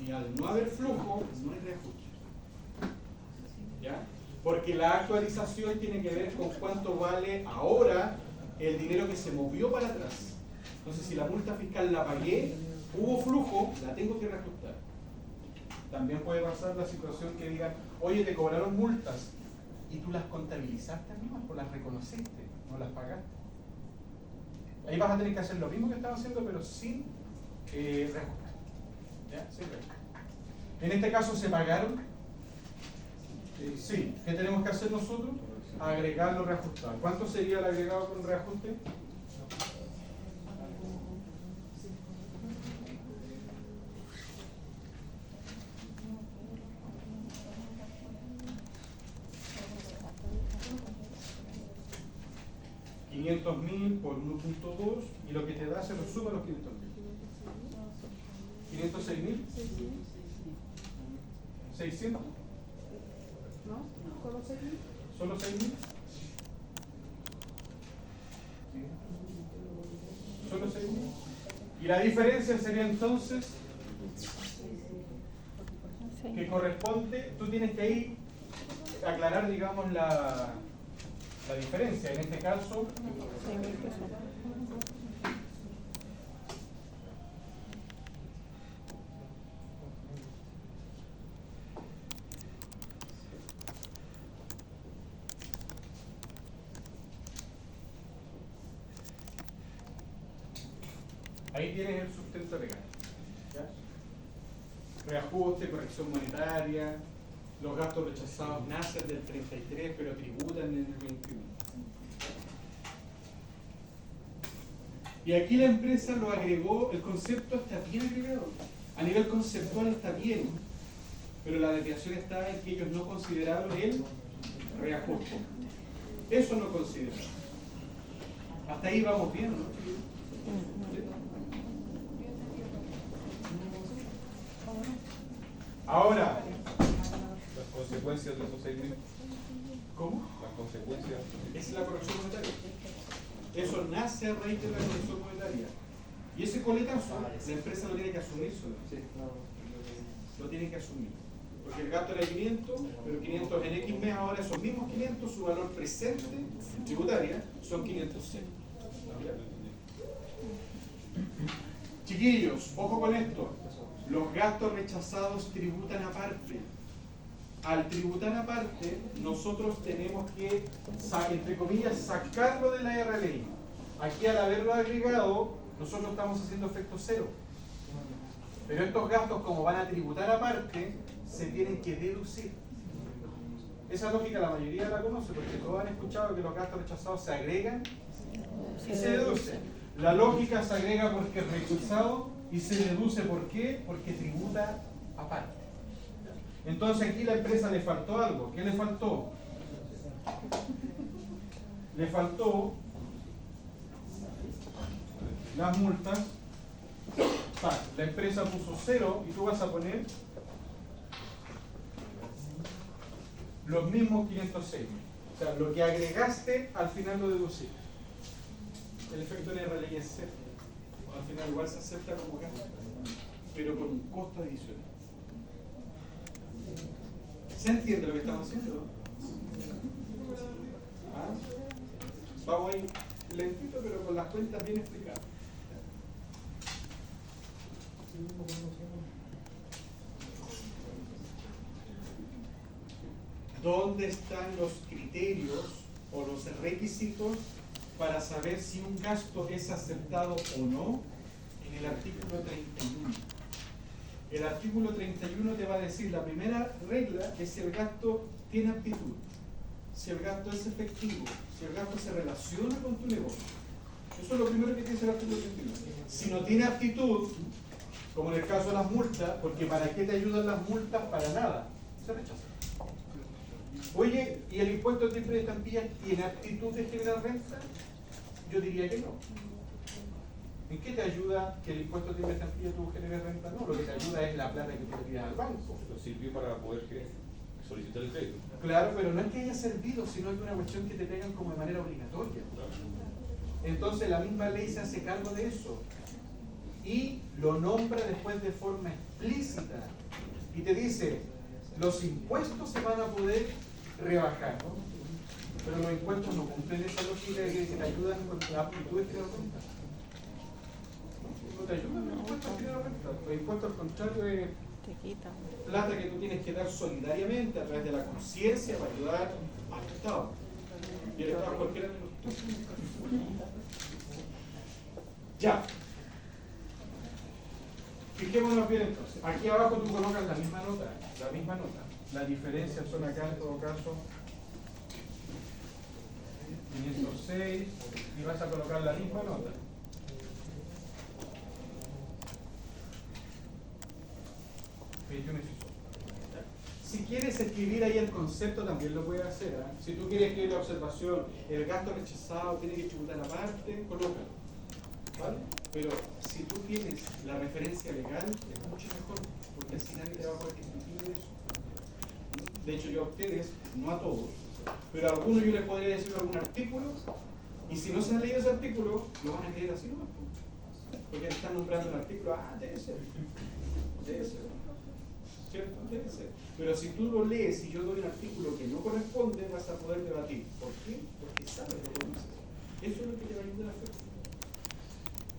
Y al no haber flujo, no hay reajuste. ¿Ya? Porque la actualización tiene que ver con cuánto vale ahora el dinero que se movió para atrás. Entonces, si la multa fiscal la pagué, hubo flujo, la tengo que reajustar. También puede pasar la situación que digan, oye, te cobraron multas y tú las contabilizaste mismas, pues las reconociste, no las pagaste. Ahí vas a tener que hacer lo mismo que estaba haciendo, pero sin reajustar. ¿Ya? Sin reajustar. En este caso, ¿se pagaron? Sí. ¿Qué tenemos que hacer nosotros? Agregarlo, reajustar. ¿Cuánto sería el agregado con reajuste? $500.000 por 1.2 y lo que te da se lo suma a los 500.000. ¿506.000? ¿600? ¿No? ¿Solo 6.000? ¿Solo 6.000? ¿Solo 6.000? Y la diferencia sería entonces que corresponde, tú tienes que ahí aclarar, digamos, la diferencia. En este caso, 6.000 pesos. Ahí tienes el sustento legal. ¿Ya? Reajuste, corrección monetaria, los gastos rechazados nacen del 33 pero tributan en el 21. Y aquí la empresa lo agregó, el concepto está bien agregado. A nivel conceptual está bien, pero la desviación está en que ellos no consideraron el reajuste. Eso no consideraron. Hasta ahí vamos bien, ¿no? ¿Sí? Ahora, Las consecuencias de esos 6.000. ¿cómo? Las consecuencias. Es la corrección monetaria. Eso nace a raíz de la corrección monetaria. Y ese coletazo, la empresa lo tiene que asumir sola. Lo tiene que asumir. Porque el gasto era 500, pero 500 en X mes, ahora esos mismos 500, su valor presente en tributaria son 506. Chiquillos, ojo con esto. Los gastos rechazados tributan aparte. Al tributar aparte, nosotros tenemos que, entre comillas, sacarlo de la RLI. Aquí al haberlo agregado, nosotros estamos haciendo efecto cero. Pero estos gastos, como van a tributar aparte, se tienen que deducir. Esa lógica la mayoría la conoce, porque todos han escuchado que los gastos rechazados se agregan y se deducen. La lógica se agrega porque es rechazado y se deduce ¿por qué? Porque tributa aparte. Entonces aquí a la empresa le faltó algo. ¿Qué le faltó? Le faltó las multas. La empresa puso 0 y tú vas a poner los mismos 506. O sea, lo que agregaste al final lo deduciste. El efecto en RLI es 0. Al final igual se acepta como gasto, pero con un costo adicional. ¿Se entiende lo que estamos haciendo? ¿Ah? Vamos ahí lentito, pero con las cuentas bien explicadas. ¿Dónde están los criterios o los requisitos para saber si un gasto es aceptado o no? En el artículo 31. El artículo 31 te va a decir, la primera regla es si el gasto tiene aptitud, si el gasto es efectivo, si el gasto se relaciona con tu negocio. Eso es lo primero que dice el artículo 31. Si no tiene aptitud, como en el caso de las multas, porque ¿para qué te ayudan las multas? Para nada, se rechaza. Oye, ¿y el impuesto de timbre de estampillas tiene aptitud de generar renta? Yo diría que no. ¿En qué te ayuda que el impuesto de timbre de estampillas tú generes renta? No, lo que te ayuda es la plata que tú le tiras al banco. Esto sirvió para poder solicitar el crédito. Claro, pero no es que haya servido, sino que es una cuestión que te pegan como de manera obligatoria. Entonces la misma ley se hace cargo de eso y lo nombra después de forma explícita y te dice, los impuestos se van a poder rebajar, ¿no? Pero los impuestos no cumplen esa lógica de que te ayudan con la aptitud de generar renta. No te ayudan los impuestos a generar renta. Los impuestos al contrario es Te quitan. plata que tú tienes que dar solidariamente a través de la conciencia para ayudar al Estado. Y el Estado cualquiera de nosotros. Ya. Fijémonos bien entonces. Aquí abajo tú colocas la misma nota. La misma nota. Las diferencias son acá en todo caso 506 y vas a colocar la misma nota. Si quieres escribir ahí el concepto también lo puedes hacer. ¿Eh? Si tú quieres escribir la observación, el gasto rechazado tiene que tributar aparte, colócalo. ¿Vale? Pero si tú tienes la referencia legal, es mucho mejor, porque así nadie te va a poder discutir eso. De hecho, yo a ustedes, no a todos, pero a algunos yo les podría decir algún artículo, y si no se han leído ese artículo, lo van a creer así nomás. Porque están nombrando el artículo, debe ser. Debe ser. ¿Cierto? Debe ser. Pero si tú lo lees y yo doy un artículo que no corresponde, vas a poder debatir. ¿Por qué? Porque sabes lo que conoces. Eso es lo que te va a ayudar a hacer.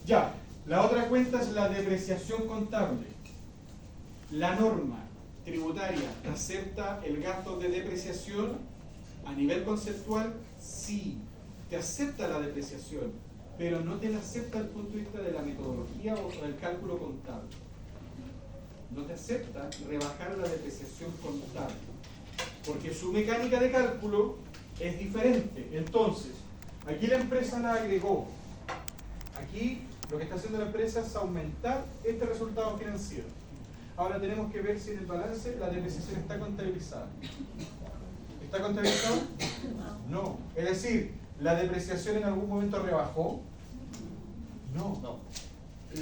Ya, la otra cuenta es la depreciación contable. La norma tributaria acepta el gasto de depreciación a nivel conceptual, sí, te acepta la depreciación, pero no te la acepta desde el punto de vista de la metodología o del cálculo contable. No te acepta rebajar la depreciación contable, porque su mecánica de cálculo es diferente. Entonces, aquí la empresa la agregó. Aquí lo que está haciendo la empresa es aumentar este resultado financiero. Ahora tenemos que ver si en el balance la depreciación está contabilizada. ¿Está contabilizada? No. Es decir, ¿la depreciación en algún momento rebajó? No. No.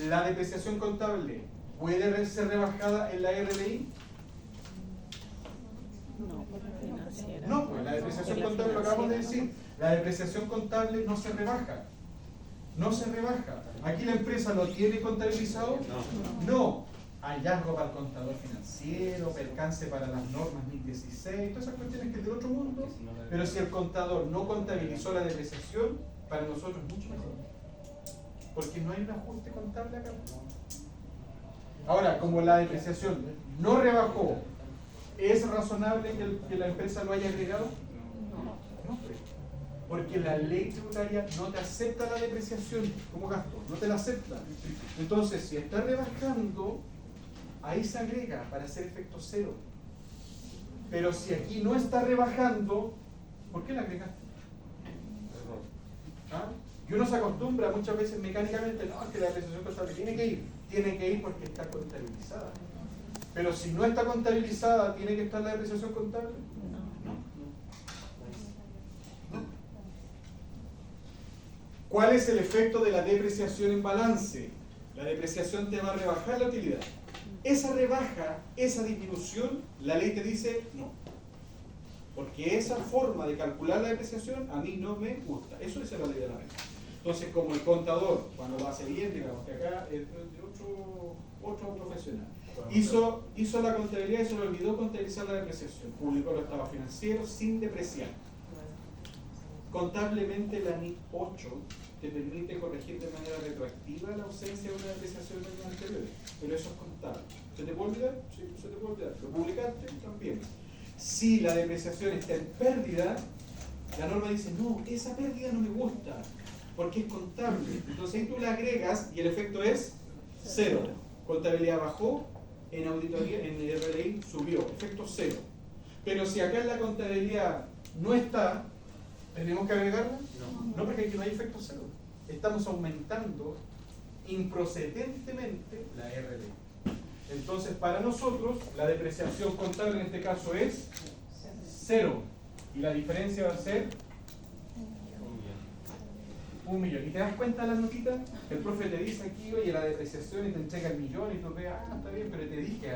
¿La depreciación contable puede ser rebajada en la RLI? No, por la financiera. No, pues la depreciación contable, lo acabamos de decir, la depreciación contable no se rebaja. No se rebaja. ¿Aquí la empresa lo tiene contabilizado? No. Hallazgo para el contador financiero, percance para las normas 1016, todas esas cuestiones que es del otro mundo. Pero si el contador no contabilizó la depreciación, para nosotros es mucho mejor. Porque no hay un ajuste contable acá. Ahora, como la depreciación no rebajó, ¿es razonable que la empresa lo haya agregado? No, porque la ley tributaria no te acepta la depreciación como gasto, no te la acepta. Entonces, si está rebajando, ahí se agrega para hacer efecto cero. Pero si aquí no está rebajando, ¿por qué la agregaste? ¿Ah? Y uno se acostumbra muchas veces mecánicamente, no, es que la depreciación contable tiene que ir porque está contabilizada. Pero si no está contabilizada, ¿tiene que estar la depreciación contable? No. ¿Cuál es el efecto de la depreciación en balance? La depreciación te va a rebajar la utilidad. Esa rebaja, esa disminución, la ley te dice no. Porque esa forma de calcular la depreciación a mí no me gusta. Eso es la ley de la renta. Entonces, como el contador, cuando lo hace bien, digamos que acá es de otro profesional, hizo la contabilidad y se le olvidó contabilizar la depreciación. Publicó los estados financieros sin depreciar. Contablemente la NIC 8 te permite corregir de manera retroactiva la ausencia de una depreciación de años anteriores, pero eso es contable. ¿Se te puede olvidar? Sí, se te puede olvidar. ¿Lo publicaste? También. Si la depreciación está en pérdida, la norma dice, no, esa pérdida no me gusta, porque es contable. Entonces ahí tú la agregas y el efecto es cero. Contabilidad bajó, en auditoría, en el RLI subió, efecto cero. Pero si acá en la contabilidad no está, ¿tenemos que agregarla? No, porque aquí no hay efecto cero. Estamos aumentando improcedentemente la RLI. Entonces, para nosotros, la depreciación contable en este caso es cero. Y la diferencia va a ser 1 millón. ¿Y te das cuenta de la notita? El profe te dice aquí, oye, la depreciación y te entrega el millón y tú ves, está bien, pero te dije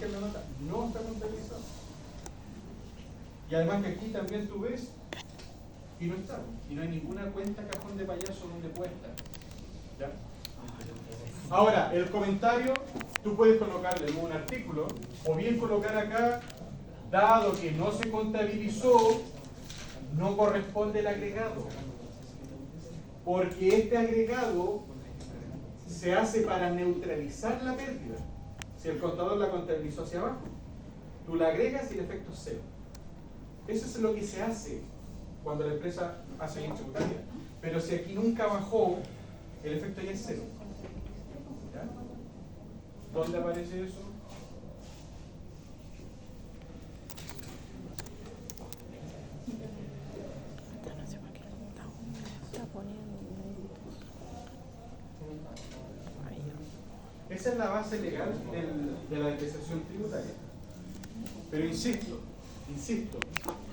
en la nota, no está contabilizado. Y además que aquí también tú ves y no está. Y no hay ninguna cuenta cajón de payaso donde pueda estar. ¿Ya? Ahora, el comentario, tú puedes colocarle en un artículo, o bien colocar acá, dado que no se contabilizó, no corresponde el agregado. Porque este agregado se hace para neutralizar la pérdida. Si el contador la contabilizó hacia abajo, tú la agregas y el efecto es cero. Eso es lo que se hace cuando la empresa hace ley tributaria. Pero si aquí nunca bajó, el efecto ya es cero. ¿Ya? ¿Dónde aparece eso? Está poniendo. Esa es la base legal de la depreciación tributaria. Pero insisto,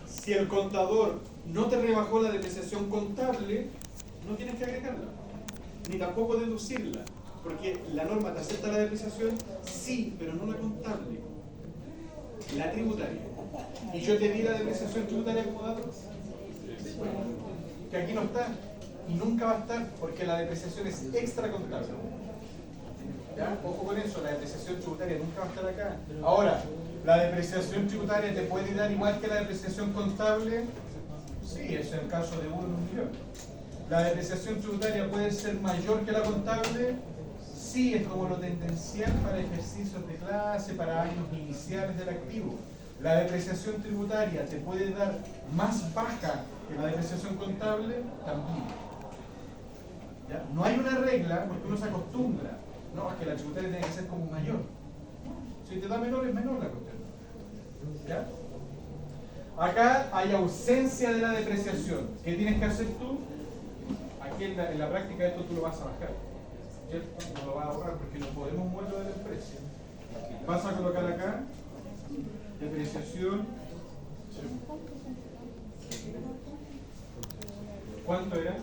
si el contador no te rebajó la depreciación contable, no tienes que agregarla, ni tampoco deducirla, porque la norma te acepta la depreciación, sí, pero no la contable, la tributaria. Y yo te di la depreciación tributaria como dato, que aquí no está, y nunca va a estar, porque la depreciación es extra contable. ¿Ya? Ojo con eso, la depreciación tributaria nunca va a estar acá. Ahora, ¿la depreciación tributaria te puede dar igual que la depreciación contable? Sí, es el caso de 1 en 1 millón. ¿La depreciación tributaria puede ser mayor que la contable? Sí, es como lo tendencial para ejercicios de clase, para años iniciales del activo. ¿La depreciación tributaria te puede dar más baja que la depreciación contable? También. ¿Ya? No hay una regla porque uno se acostumbra. No, es que la tributaria tiene que ser como mayor. Si te da menor, es menor la cuestión. ¿Ya? Acá hay ausencia de la depreciación. ¿Qué tienes que hacer tú? Aquí en la práctica esto tú lo vas a bajar. ¿Cierto? No lo vas a ahorrar porque no podemos moverlo de la empresa. Vas a colocar acá depreciación. ¿Cuánto era?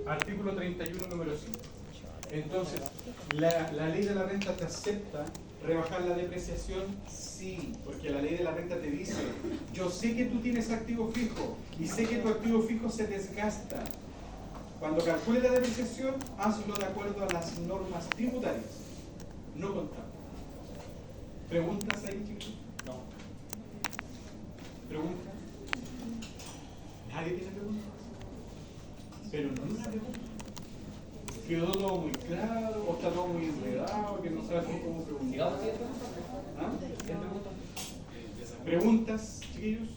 Artículo 31, número 5. Entonces, la ley de la renta te acepta rebajar la depreciación, sí, porque la ley de la renta te dice, yo sé que tú tienes activo fijo y sé que tu activo fijo se desgasta. Cuando calcules la depreciación, hazlo de acuerdo a las normas tributarias, no contables. ¿Preguntas ahí, chicos? No. ¿Preguntas? ¿Nadie tiene preguntas? Pero no una pregunta. ¿Quedó todo muy claro? ¿O está todo muy enredado? ¿Que no sabes cómo preguntar? Sigamos, ¿sí? ¿Ah? ¿Qué pregunta? ¿Preguntas, chiquillos?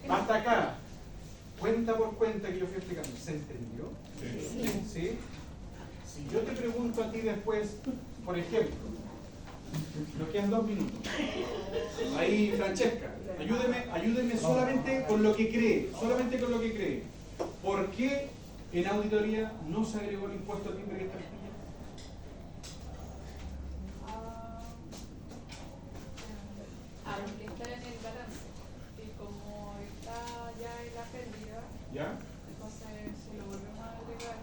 Hasta acá, cuenta por cuenta que yo fui explicando, ¿se entendió? ¿Sí? Si yo te pregunto a ti después, por ejemplo, nos quedan 2 minutos. Ahí, Francesca, ayúdeme solamente con lo que cree, ¿Por qué en auditoría no se agregó el impuesto al timbre que está en pilla? Porque está en el balance. Y como está ya en la pérdida, ¿Ya? entonces si lo volvemos a agregar,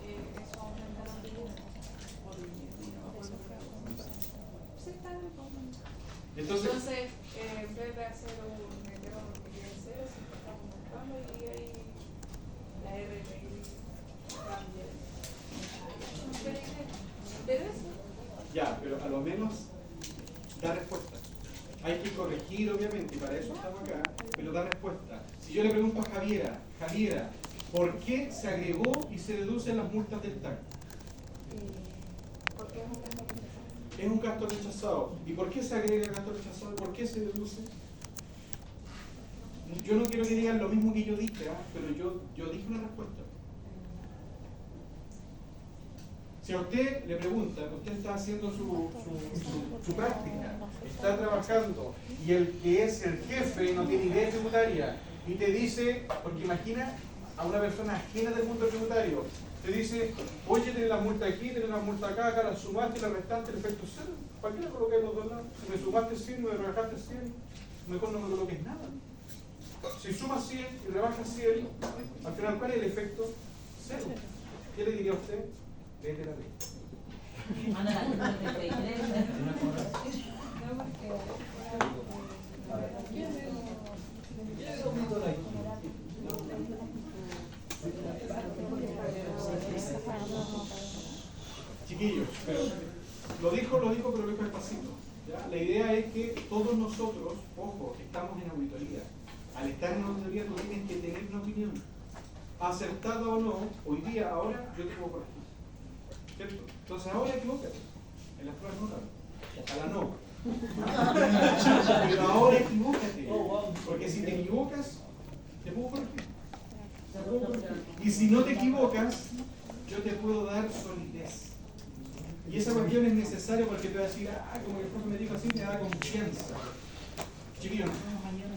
eso aumenta los dividendos. O dividendos, no me acuerdo qué hago. Sí, está en el balance. Entonces, en vez de hacer un meterlo lo que quiere hacer, se está aumentando y ahí la RPI cambia. Pero eso. Ya, pero a lo menos da respuesta. Hay que corregir, obviamente, y para eso estamos acá, pero da respuesta. Si yo le pregunto a Javiera, ¿por qué se agregó y se deducen las multas del TAC? Porque es un gasto rechazado. Es un gasto rechazado. ¿Y por qué se agrega el gasto rechazado? ¿Por qué se deduce? Yo no quiero que digan lo mismo que yo dije, pero yo dije una respuesta. Si a usted le preguntan, usted está haciendo su práctica, está trabajando, y el que es el jefe no tiene idea tributaria, y te dice, porque imagina a una persona ajena del mundo tributario, te dice, oye, tenés la multa aquí, tenés la multa acá la sumaste, la restaste, el efecto cero. ¿Para qué la coloqué los dos lados? Si me sumaste 100, me rebajaste 100, mejor no me coloques nada. Si sumas 100 y rebajas 100, al final, ¿cuál es el efecto? Cero. ¿Qué le diría a usted? Léete la ley. Manda la 33. Chiquillos, pero lo dijo, pero lo dijo despacito. ¿Ya? La idea es que todos nosotros, ojo, estamos en auditoría. Al estar en auditoría tú tienes que tener una opinión. Acertada o no, hoy día, ahora, yo te puedo corregir. ¿Cierto? Entonces ahora equivócate. En las pruebas no, ojalá no. Pero ahora equivócate. Porque si te equivocas, te puedo corregir. Y si no te equivocas, yo te puedo dar solidez. Y esa cuestión es necesaria porque te va a decir, como el profe me dijo así, me da confianza. Chiquillos, nos vemos mañana.